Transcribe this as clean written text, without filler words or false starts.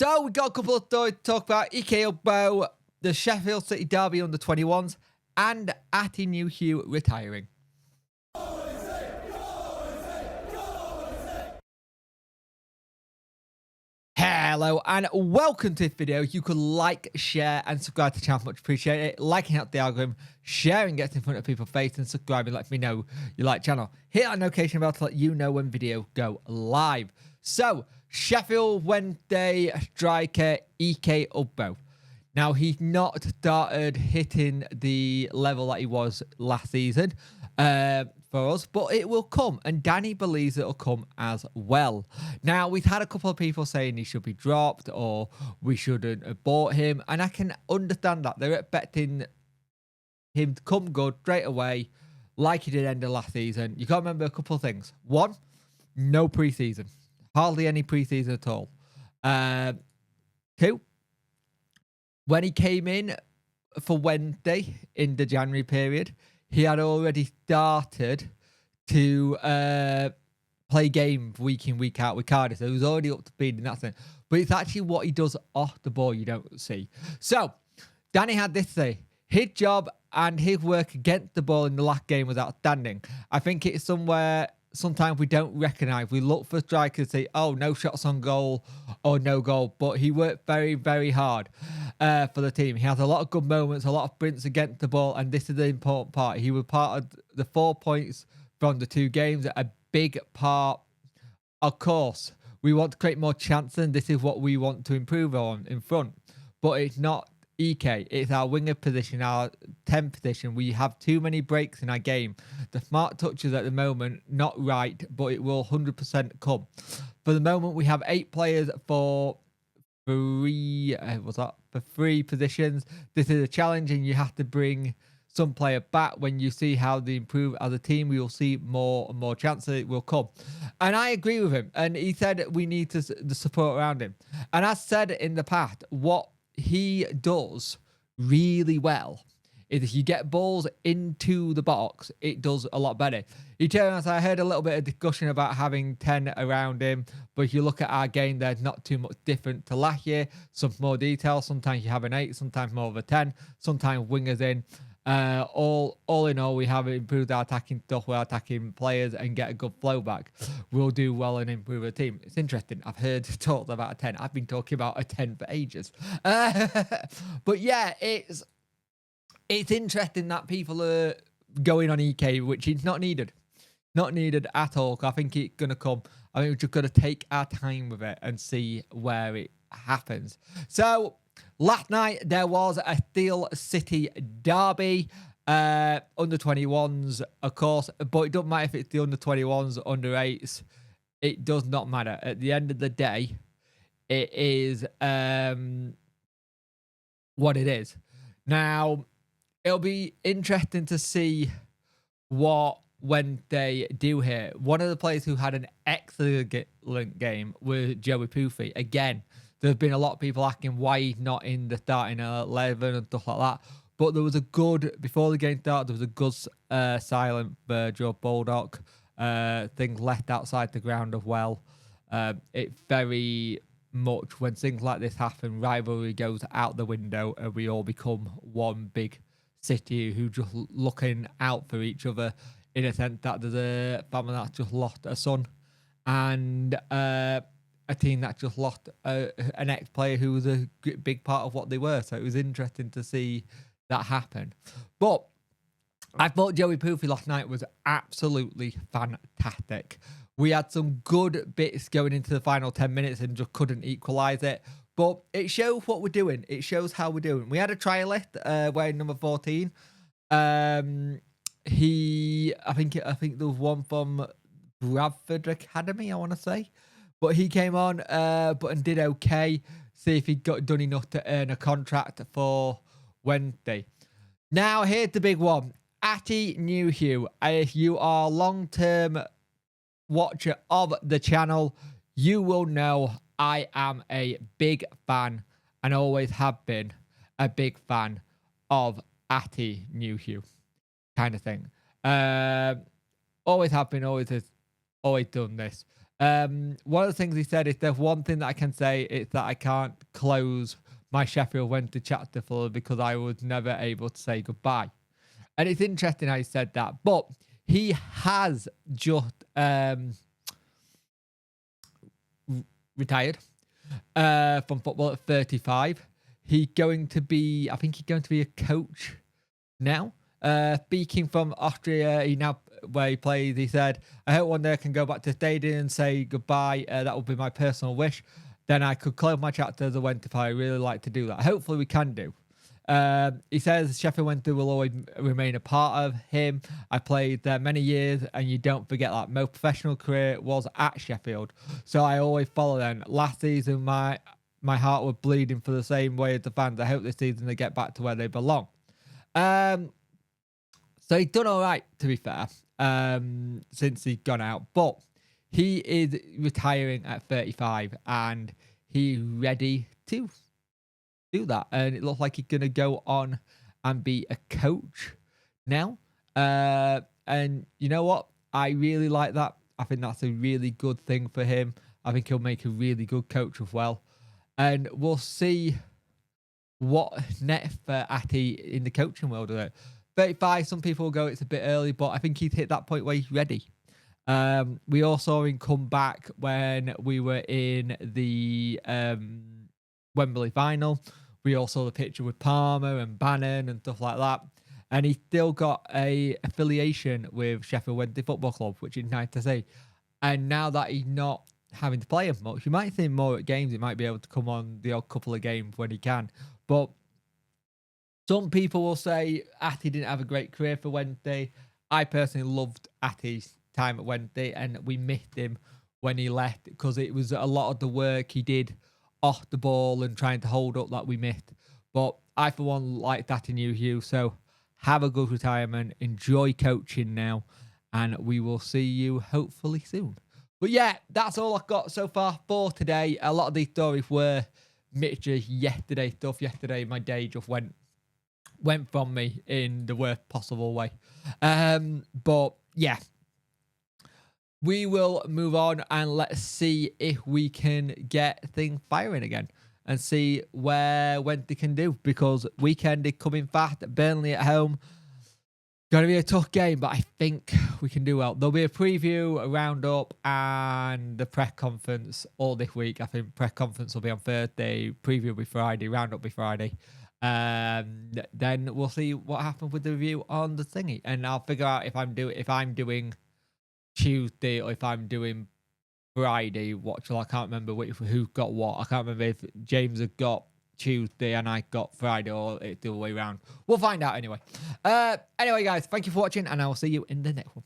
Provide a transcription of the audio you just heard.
So we got a couple of stories to talk about. Ike Ugbo, the Sheffield City derby under 21s, and Atdhe Nuhiu retiring. Hello and welcome to this video. You could like, share and subscribe to the channel. Much appreciate it. Liking out the algorithm, sharing gets in front of people's face, and subscribing lets me know you like the channel. Hit that notification bell to let you know when videos go live. So Sheffield Wednesday striker Ike Ugbo. Now he's not started hitting the level that he was last season for us, but it will come, and Danny believes it'll come as well. Now, we've had a couple of people saying he should be dropped or we shouldn't have bought him, and I can understand that. They're expecting him to come good straight away like he did end of last season. You got to remember a couple of things. One, no preseason. Hardly any preseason at all. Two, when he came in for Wednesday in the January period, he had already started to play games week in, week out with Cardiff. So he was already up to speed in that sense. But it's actually what he does off the ball you don't see. So Danny had this to say. His job and his work against the ball in the last game was outstanding. I think it's somewhere sometimes we don't recognise. We look for strikers to say, oh, no shots on goal or no goal. But he worked very, very hard for the team. He has a lot of good moments, a lot of sprints against the ball. And this is the important part. He was part of the 4 points from the 2 games. A big part. Of course, we want to create more chances. And this is what we want to improve on in front. But it's not Ike, it's our winger position, our 10 position. We have too many breaks in our game. The smart touches at the moment, not right, but it will 100% come. For the moment, we have 8 players for 3 positions. This is a challenge, and you have to bring some player back. When you see how they improve as a team, we will see more and more chances will come. And I agree with him. And he said we need the support around him. And as said in the past, what he does really well is if you get balls into the box, it does a lot better. He told us, I heard a little bit of discussion about having 10 around him, but if you look at our game, there's not too much different to last year. Some more detail. Sometimes you have an 8, sometimes more of a 10, sometimes wingers in. All in all, we have improved our attacking stuff with our attacking players and get a good flow back. We'll do well and improve the team. It's interesting. I've heard talked about a 10. I've been talking about a 10 for ages. But yeah, it's interesting that people are going on EK, which is not needed. Not needed at all. I think it's going to come. I think we've just got to take our time with it and see where it happens. So last night, there was a Steel City derby, under 21s, of course, but it doesn't matter if it's the under 21s, under 8s. It does not matter. At the end of the day, it is what it is. Now, it'll be interesting to see when they do here. One of the players who had an excellent game was Joey Poofy. Again, there's been a lot of people asking why he's not in the starting 11 and stuff like that. But there was a good, before the game started, there was a good silent Joe Bulldog. Things left outside the ground as well. It very much, when things like this happen, rivalry goes out the window and we all become one big city who just looking out for each other, in a sense that there's a family that's just lost a son and a team that just lost an ex-player who was a big part of what they were. So it was interesting to see that happen. But I thought Joey Poofy last night was absolutely fantastic. We had some good bits going into the final 10 minutes and just couldn't equalise it. But it shows what we're doing. It shows how we're doing. We had a trialist wearing number 14. I think there was one from Bradford Academy, I want to say. But he came on and did okay. See if he got done enough to earn a contract for Wednesday. Now, here's the big one. Atdhe Nuhiu. If you are a long-term watcher of the channel, you will know I am a big fan and always have been a big fan of Atdhe Nuhiu kind of thing. Always have been, always done this. One of the things he said is there's one thing that I can say is that I can't close my Sheffield Wednesday chapter for because I was never able to say goodbye. And it's interesting how he said that, but he has just retired from football at 35. He's going to be, I think he's going to be a coach now. Speaking from Austria, where he plays, he said, I hope one day I can go back to the stadium and say goodbye. That would be my personal wish. Then I could close my chapter as a Wednesday. I really like to do that. Hopefully we can do. He says Sheffield Wednesday will always remain a part of him. I played there many years, and you don't forget that. My professional career was at Sheffield, so I always follow them. Last season, my heart was bleeding for the same way as the fans. I hope this season they get back to where they belong. So he's done all right, to be fair, since he's gone out. But he is retiring at 35, and he's ready to do that. And it looks like he's going to go on and be a coach now. And you know what? I really like that. I think that's a really good thing for him. I think he'll make a really good coach as well. And we'll see what next for Atdhe in the coaching world. 35, some people will go it's a bit early, but I think he's hit that point where he's ready. We all saw him come back when we were in the Wembley final. We all saw the picture with Palmer and Bannon and stuff like that. And he's still got a affiliation with Sheffield Wednesday Football Club, which is nice to see. And now that he's not having to play as much, you might see him more at games. He might be able to come on the odd couple of games when he can. But some people will say Atdhe didn't have a great career for Wednesday. I personally loved Atdhe's time at Wednesday, and we missed him when he left because it was a lot of the work he did off the ball and trying to hold up that we missed. But I, for one, liked Atdhe Nuhiu. So have a good retirement. Enjoy coaching now, and we will see you hopefully soon. But yeah, that's all I've got so far for today. A lot of these stories were mixtures yesterday stuff. Yesterday, my day just went from me in the worst possible way. But yeah, we will move on and let's see if we can get things firing again and see where Wednesday can do, because weekend is coming fast. Burnley at home. Going to be a tough game, but I think we can do well. There'll be a preview, a roundup, and the press conference all this week. I think press conference will be on Thursday, preview will be Friday, roundup will be Friday. Then we'll see what happens with the review on the thingy, and I'll figure out if I'm doing Tuesday or if I'm doing Friday. I can't remember who got what. I can't remember if James had got Tuesday and I got Friday, or it's the other way around. We'll find out anyway. Anyway, guys, thank you for watching, and I will see you in the next one.